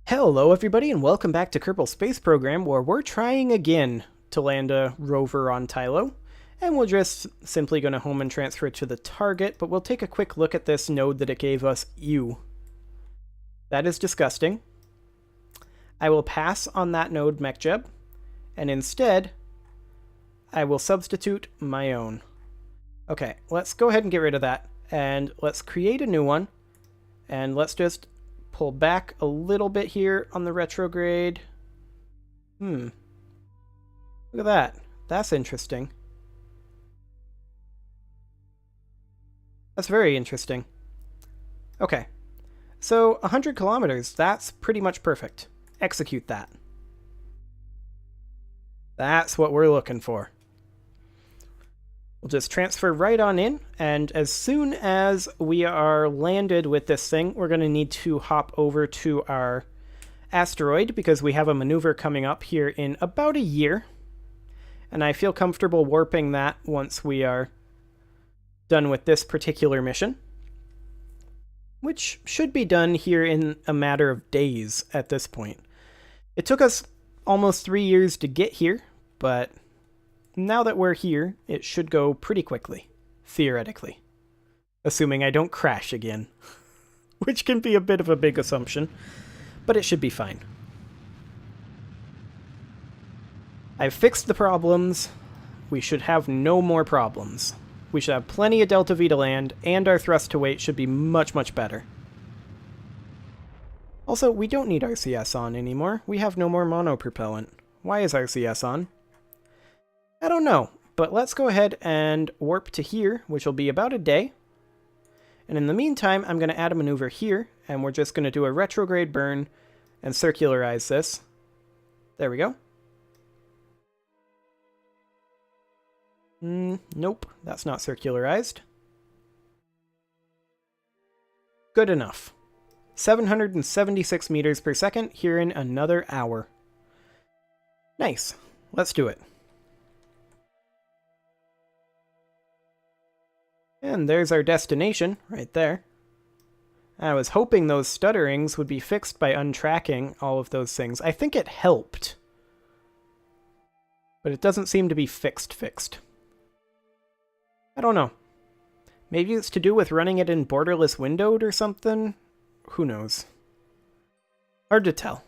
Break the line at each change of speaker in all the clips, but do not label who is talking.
Hello everybody and welcome back to Kerbal Space Program, where we're trying again to land a rover on Tylo. And we're just simply going to home and transfer it to the target, but we'll take a quick look at this node that it gave us, U. That is disgusting. I will pass on that node MechJeb, and instead, I will substitute my own. Okay, let's go ahead and get rid of that, and let's create a new one, and let's just pull back a little bit here on the retrograde. Look at that. That's interesting. That's very interesting. Okay. So, 100 kilometers. That's pretty much perfect. Execute that. That's what we're looking for. We'll just transfer right on in, and as soon as we are landed with this thing, we're going to need to hop over to our asteroid, because we have a maneuver coming up here in about a year. And I feel comfortable warping that once we are done with this particular mission, which should be done here in a matter of days at this point. It took us almost 3 years to get here, but now that we're here, it should go pretty quickly, theoretically. Assuming I don't crash again, which can be a bit of a big assumption, but it should be fine. I've fixed the problems. We should have no more problems. We should have plenty of delta V to land, and our thrust to weight should be much, much better. Also, we don't need RCS on anymore. We have no more monopropellant. Why is RCS on? I don't know, but let's go ahead and warp to here, which will be about a day. And in the meantime, I'm going to add a maneuver here, and we're just going to do a retrograde burn and circularize this. There we go. Nope, that's not circularized. Good enough. 776 meters per second here in another hour. Nice. Let's do it. And there's our destination, right there. I was hoping those stutterings would be fixed by untracking all of those things. I think it helped. But it doesn't seem to be fixed. I don't know. Maybe it's to do with running it in borderless windowed or something? Who knows? Hard to tell.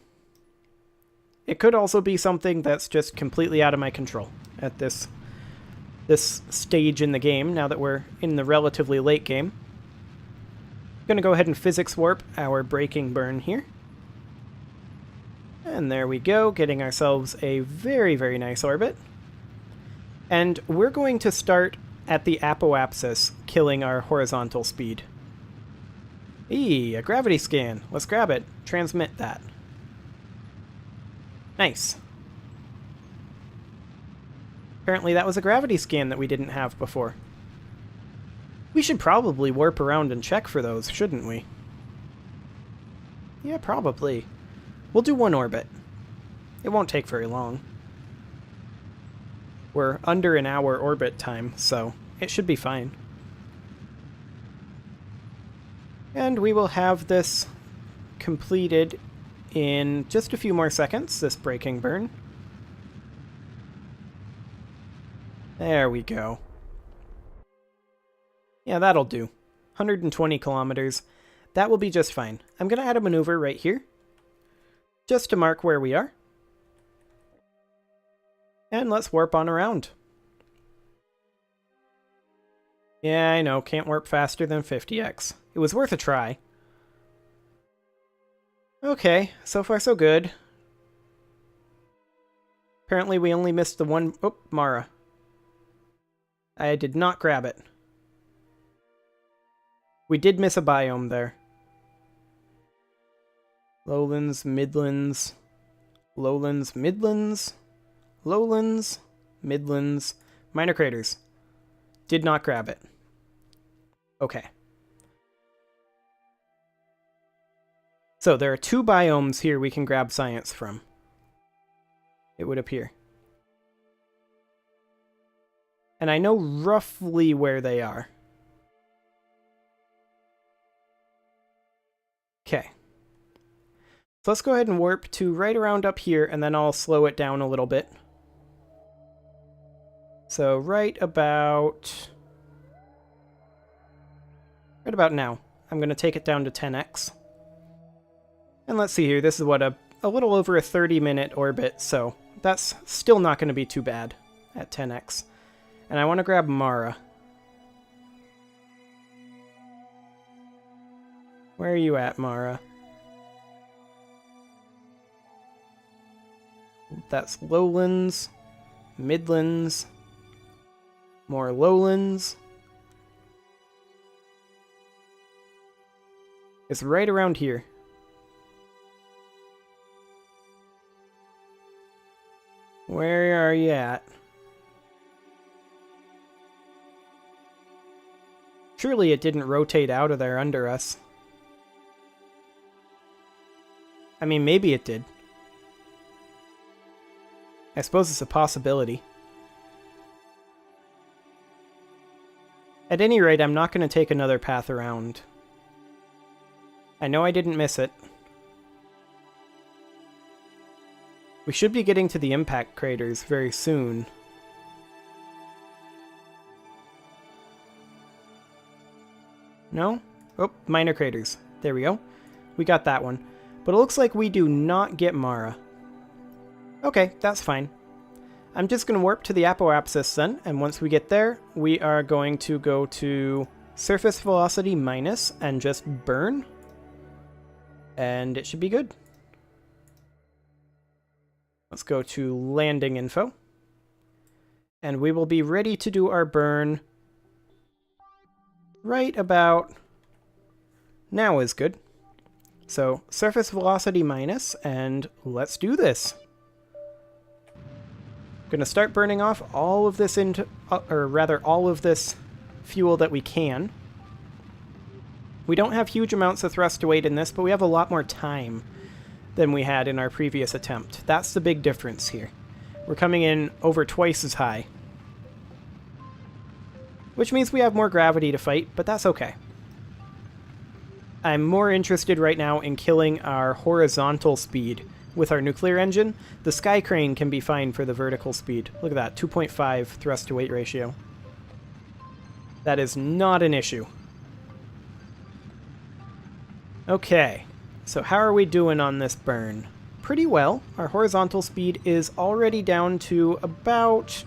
It could also be something that's just completely out of my control at this stage in the game, now that we're in the relatively late game. I'm going to go ahead and physics warp our braking burn here. And there we go, getting ourselves a very, very nice orbit. And we're going to start at the apoapsis, killing our horizontal speed. Eee, a gravity scan. Let's grab it. Transmit that. Nice. Apparently that was a gravity scan that we didn't have before. We should probably warp around and check for those, shouldn't we? Yeah, probably. We'll do one orbit. It won't take very long. We're under an hour orbit time, so it should be fine. And we will have this completed in just a few more seconds, this braking burn. There we go. Yeah, that'll do. 120 kilometers. That will be just fine. I'm going to add a maneuver right here, just to mark where we are. And let's warp on around. Yeah, I know, can't warp faster than 50x. It was worth a try. Okay, so far so good. Apparently we only missed the one... Oh, Mara. I did not grab it. We did miss a biome there. Lowlands, Midlands, Lowlands, Midlands, Lowlands, Midlands, minor craters. Did not grab it. Okay. So there are 2 biomes here we can grab science from, it would appear. And I know roughly where they are. Okay. So let's go ahead and warp to right around up here, and then I'll slow it down a little bit. So right about now. I'm going to take it down to 10x. And let's see here, this is what, a little over a 30-minute orbit, so that's still not going to be too bad at 10x. And I want to grab Mara. Where are you at, Mara? That's lowlands, midlands, more lowlands. It's right around here. Where are you at? Surely it didn't rotate out of there under us. I mean, maybe it did. I suppose it's a possibility. At any rate, I'm not going to take another path around. I know I didn't miss it. We should be getting to the impact craters very soon. No? Oh, minor craters. There we go. We got that one. But it looks like we do not get Mara. Okay, that's fine. I'm just going to warp to the apoapsis then, and once we get there, we are going to go to surface velocity minus and just burn. And it should be good. Let's go to landing info. And we will be ready to do our burn right about now is good. So surface velocity minus, and let's do this. Gonna start burning off all of this all of this fuel that we can. We don't have huge amounts of thrust to weight in this, but we have a lot more time than we had in our previous attempt. That's the big difference here. We're coming in over twice as high. Which means we have more gravity to fight, but that's okay. I'm more interested right now in killing our horizontal speed with our nuclear engine. The Sky Crane can be fine for the vertical speed. Look at that, 2.5 thrust to weight ratio. That is not an issue. Okay, so how are we doing on this burn? Pretty well. Our horizontal speed is already down to about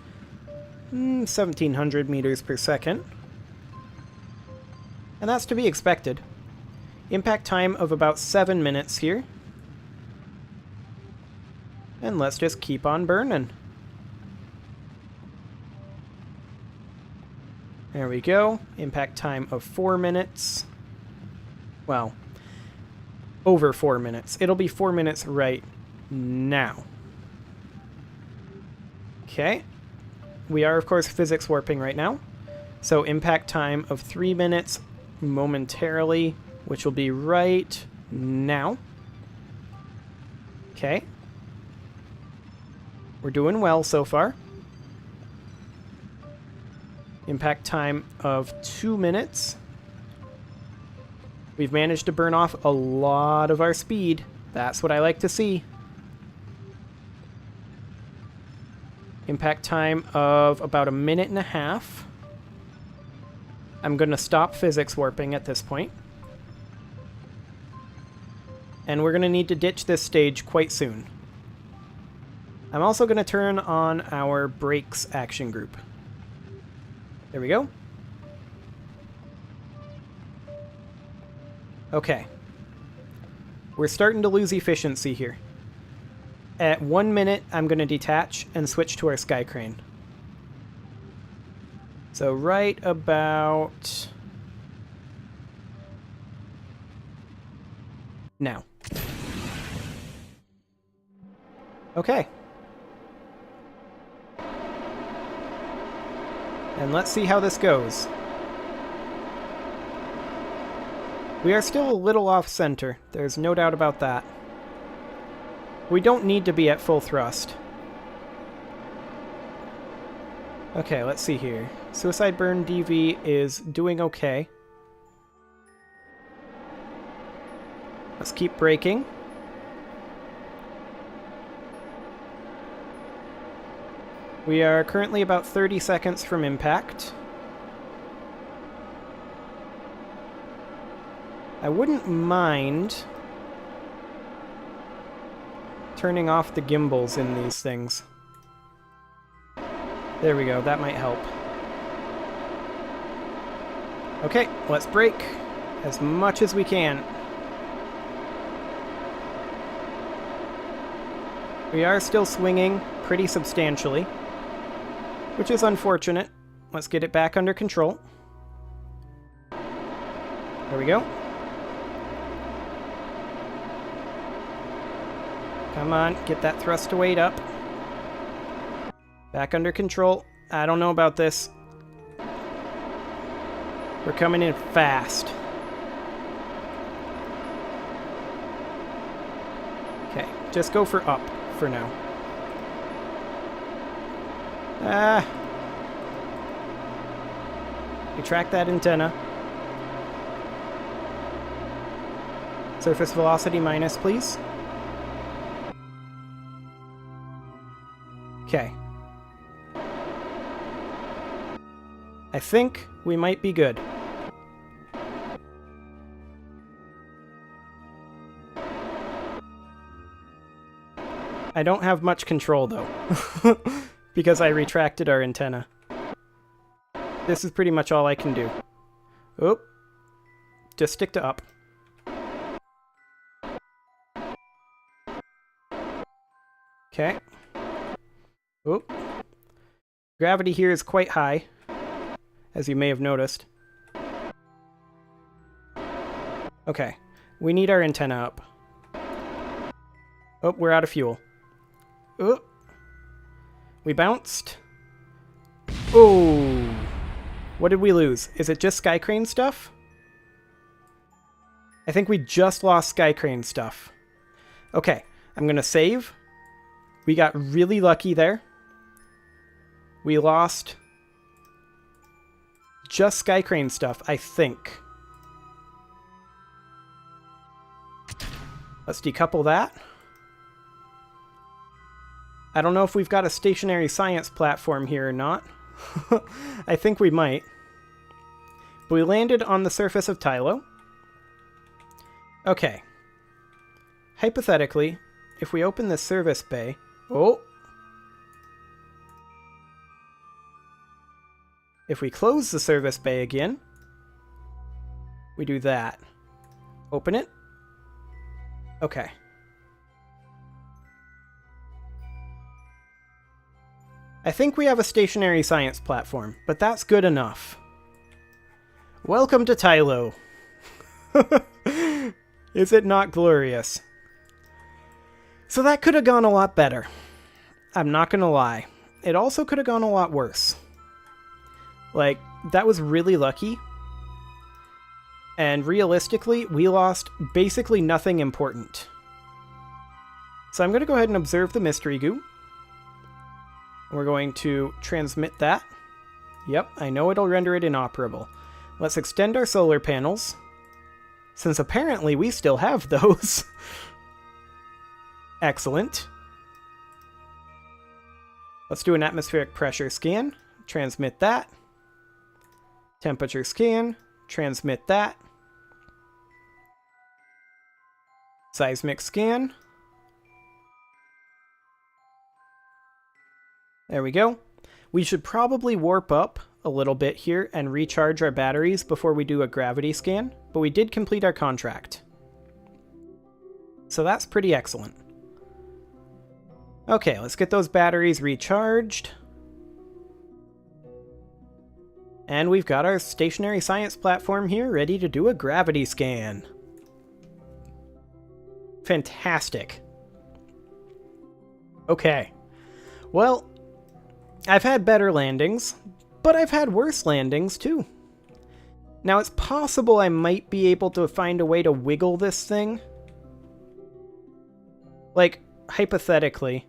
1700 meters per second. And that's to be expected. Impact time of about 7 minutes here. And let's just keep on burning. There we go. Impact time of 4 minutes. Well, over 4 minutes. It'll be 4 minutes right now. Okay. We are, of course, physics warping right now. So impact time of 3 minutes momentarily, which will be right now. Okay. We're doing well so far. Impact time of 2 minutes. We've managed to burn off a lot of our speed. That's what I like to see. Impact time of about 1.5 minutes. I'm going to stop physics warping at this point. And we're going to need to ditch this stage quite soon. I'm also going to turn on our brakes action group. There we go. Okay. We're starting to lose efficiency here. At 1 minute, I'm going to detach and switch to our Sky Crane. So right about now. Okay. And let's see how this goes. We are still a little off-center. There's no doubt about that. We don't need to be at full thrust. Okay, let's see here. Suicide Burn DV is doing okay. Let's keep braking. We are currently about 30 seconds from impact. I wouldn't mind turning off the gimbals in these things. There we go, that might help. Okay, let's brake as much as we can. We are still swinging pretty substantially, which is unfortunate. Let's get it back under control. There we go. Come on, get that thrust to weight up. Back under control. I don't know about this. We're coming in fast. Okay, just go for up for now. Retract that antenna. Surface velocity minus, please. Okay. I think we might be good. I don't have much control, though, because I retracted our antenna. This is pretty much all I can do. Oop. Just stick to up. Okay. Oop. Gravity here is quite high, as you may have noticed. Okay. We need our antenna up. Oh, we're out of fuel. Oh. We bounced. Oh. What did we lose? Is it just Sky Crane stuff? I think we just lost Sky Crane stuff. Okay, I'm gonna save. We got really lucky there. We lost just Sky Crane stuff, I think. Let's decouple that. I don't know if we've got a stationary science platform here or not. I think we might. But we landed on the surface of Tylo. Okay. Hypothetically, if we open the service bay... Oh! If we close the service bay again, we do that. Open it. Okay. I think we have a stationary science platform, but that's good enough. Welcome to Tylo. Is it not glorious? So that could have gone a lot better. I'm not gonna lie. It also could have gone a lot worse. Like, that was really lucky. And realistically, we lost basically nothing important. So I'm gonna go ahead and observe the mystery goo. We're going to transmit that. Yep, I know it'll render it inoperable. Let's extend our solar panels, since apparently we still have those. Excellent. Let's do an atmospheric pressure scan. Transmit that. Temperature scan. Transmit that. Seismic scan. There we go. We should probably warp up a little bit here and recharge our batteries before we do a gravity scan, but we did complete our contract. So that's pretty excellent. Okay, let's get those batteries recharged. And we've got our stationary science platform here ready to do a gravity scan. Fantastic. Okay. Well, I've had better landings, but I've had worse landings too. Now it's possible I might be able to find a way to wiggle this thing. Like, hypothetically,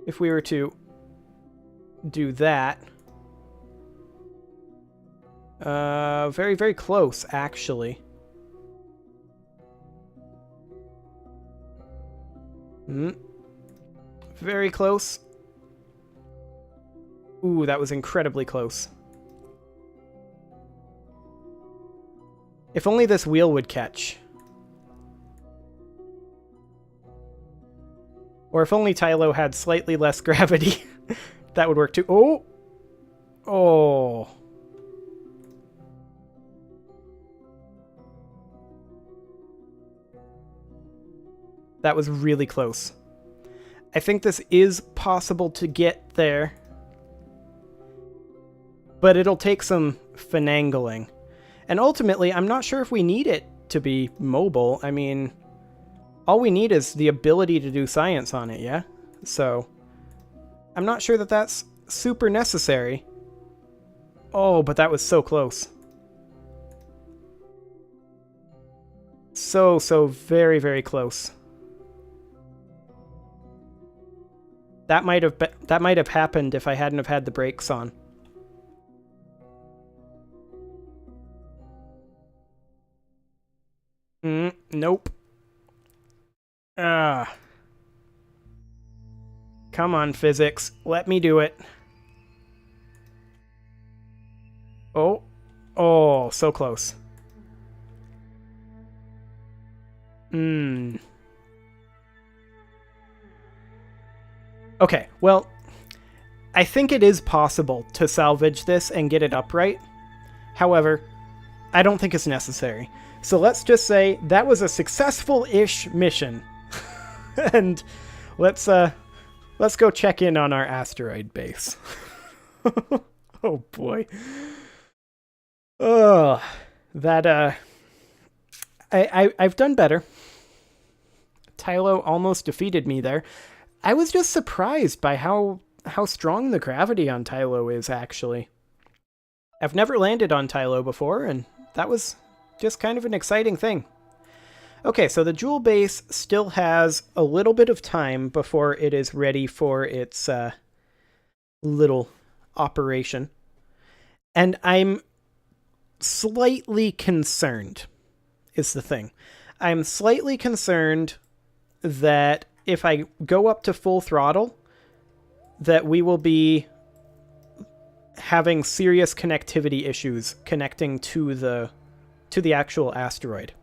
if we were to do that. Very, very close, actually. Very close. Ooh, that was incredibly close. If only this wheel would catch. Or if only Tylo had slightly less gravity. That would work too. Oh! Oh. That was really close. I think this is possible to get there. But it'll take some finagling. And ultimately, I'm not sure if we need it to be mobile. I mean, all we need is the ability to do science on it, yeah? So, I'm not sure that that's super necessary. Oh, but that was so close. So very, very close. That might have happened if I hadn't have had the brakes on. Nope. Ah. Come on, physics. Let me do it. Oh. Oh, so close. Okay, well, I think it is possible to salvage this and get it upright. However, I don't think it's necessary. So let's just say that was a successful-ish mission. And let's go check in on our asteroid base. Oh boy. Oh, that I've done better. Tylo almost defeated me there. I was just surprised by how strong the gravity on Tylo is, actually. I've never landed on Tylo before, and that was just kind of an exciting thing. Okay, so the Jewel base still has a little bit of time before it is ready for its little operation. And I'm slightly concerned, is the thing. I'm slightly concerned that if I go up to full throttle, that we will be having serious connectivity issues connecting to the actual asteroid.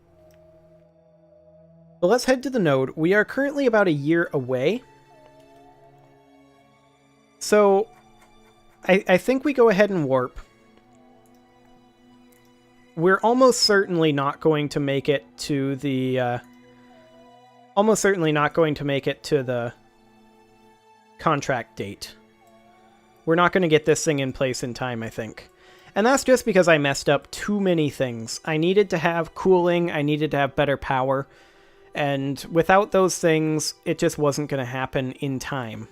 But let's head to the node. We are currently about a year away. So I think we go ahead and warp. We're almost certainly not going to make it to the contract date. We're not going to get this thing in place in time, I think. And that's just because I messed up too many things. I needed to have cooling, I needed to have better power, and without those things, it just wasn't going to happen in time.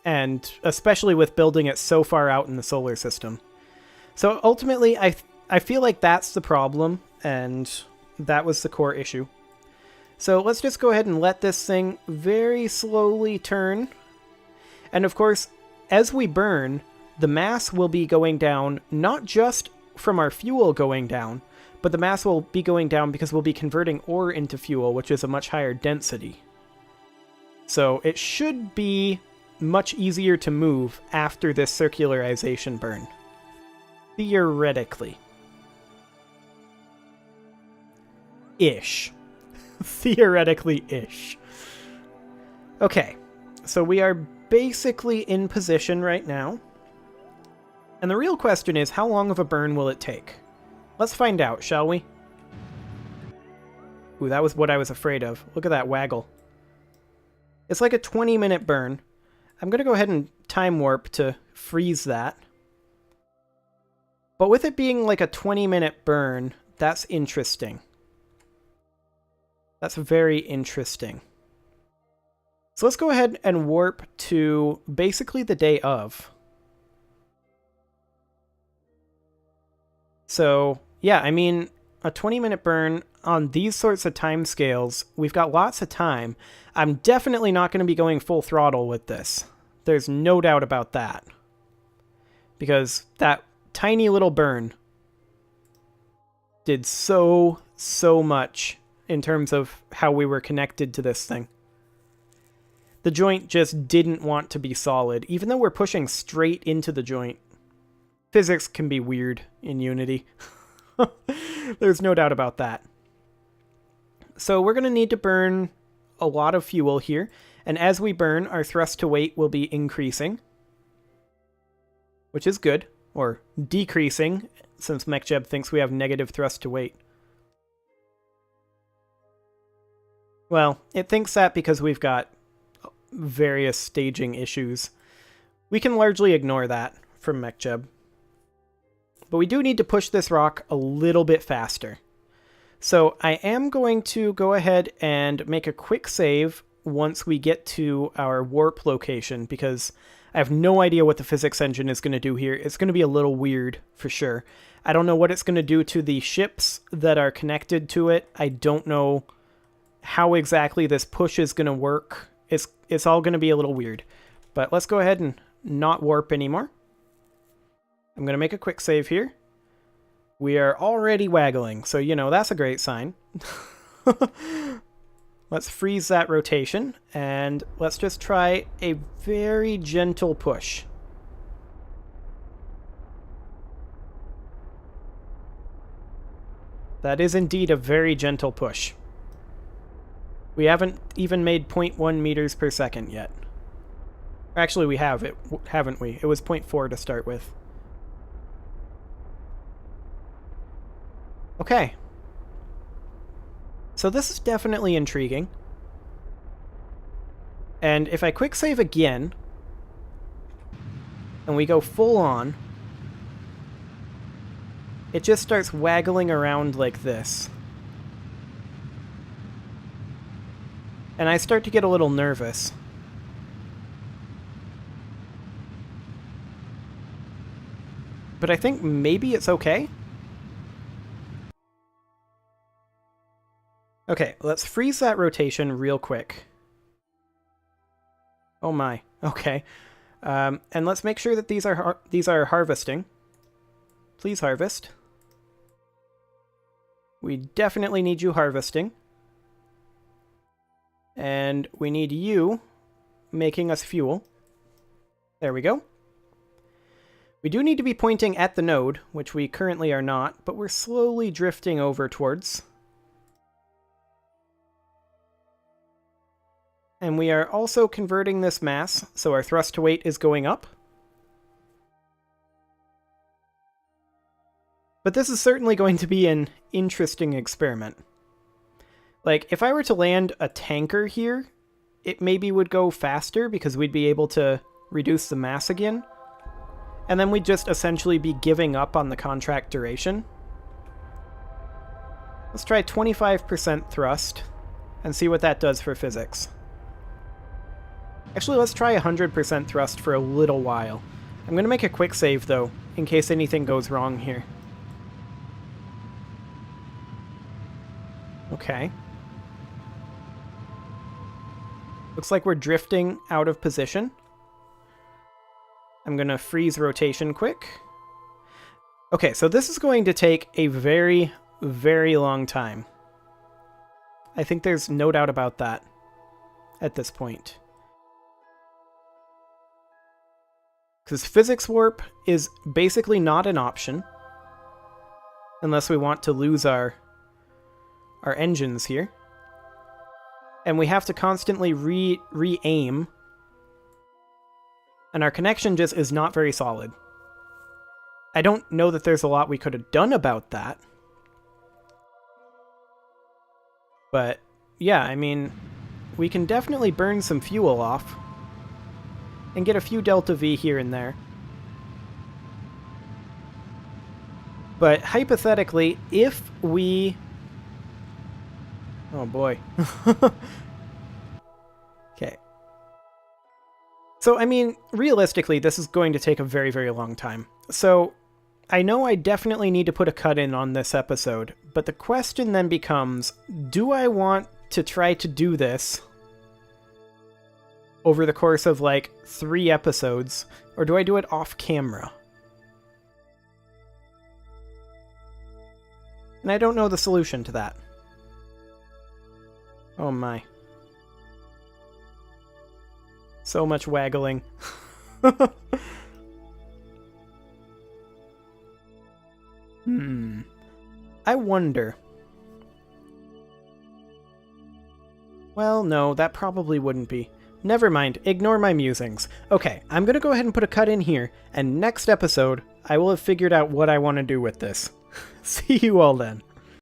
And especially with building it so far out in the solar system. So ultimately, I feel like that's the problem, and that was the core issue. So let's just go ahead and let this thing very slowly turn. And of course, as we burn, the mass will be going down, not just from our fuel going down, but the mass will be going down because we'll be converting ore into fuel, which is a much higher density. So it should be much easier to move after this circularization burn. Theoretically. Ish. Theoretically-ish. Okay, so we are basically in position right now. And the real question is, how long of a burn will it take? Let's find out, shall we? Ooh, that was what I was afraid of. Look at that waggle. It's like a 20-minute burn. I'm going to go ahead and time warp to freeze that. But with it being like a 20-minute burn, that's interesting. That's very interesting. So let's go ahead and warp to basically the day of. So, yeah, I mean, a 20-minute burn on these sorts of time scales, we've got lots of time. I'm definitely not going to be going full throttle with this. There's no doubt about that. Because that tiny little burn did so much in terms of how we were connected to this thing. The joint just didn't want to be solid, even though we're pushing straight into the joint. Physics can be weird in Unity. There's no doubt about that. So we're going to need to burn a lot of fuel here, and as we burn, our thrust to weight will be increasing, which is good, or decreasing, since MechJeb thinks we have negative thrust to weight. Well, it thinks that because we've got various staging issues. We can largely ignore that from MechJeb. But we do need to push this rock a little bit faster. So I am going to go ahead and make a quick save once we get to our warp location, because I have no idea what the physics engine is going to do here. It's going to be a little weird, for sure. I don't know what it's going to do to the ships that are connected to it. I don't know how exactly this push is going to work. It's all going to be a little weird. But let's go ahead and not warp anymore. I'm going to make a quick save here. We are already waggling, so, you know, that's a great sign. Let's freeze that rotation, and let's just try a very gentle push. That is indeed a very gentle push. We haven't even made 0.1 meters per second yet. Actually, we have it, haven't we? It was 0.4 to start with. Okay. So this is definitely intriguing. And if I quick save again, and we go full on, it just starts waggling around like this. And I start to get a little nervous. But I think maybe it's okay. Okay, let's freeze that rotation real quick. Oh my, okay. And let's make sure that these are harvesting. Please harvest. We definitely need you harvesting. And we need you making us fuel. There we go. We do need to be pointing at the node, which we currently are not, but we're slowly drifting over towards. And we are also converting this mass, so our thrust to weight is going up. But this is certainly going to be an interesting experiment. Like, if I were to land a tanker here, it maybe would go faster because we'd be able to reduce the mass again. And then we'd just essentially be giving up on the contract duration. Let's try 25% thrust and see what that does for physics. Actually, let's try 100% thrust for a little while. I'm going to make a quick save, though, in case anything goes wrong here. Okay. Looks like we're drifting out of position. I'm going to freeze rotation quick. Okay, so this is going to take a very, very long time. I think there's no doubt about that at this point. Because physics warp is basically not an option unless we want to lose our engines here. And we have to constantly re-aim. And our connection just is not very solid. I don't know that there's a lot we could have done about that. But, yeah, I mean, we can definitely burn some fuel off. And get a few delta V here and there. But hypothetically, if we... Oh boy. Okay. So, I mean, realistically, this is going to take a very, very long time. So, I know I definitely need to put a cut in on this episode, but the question then becomes, do I want to try to do this over the course of, like, 3 episodes, or do I do it off camera? And I don't know the solution to that. Oh my. So much waggling. I wonder. Well, no, that probably wouldn't be. Never mind, ignore my musings. Okay, I'm gonna go ahead and put a cut in here, and next episode, I will have figured out what I want to do with this. See you all then.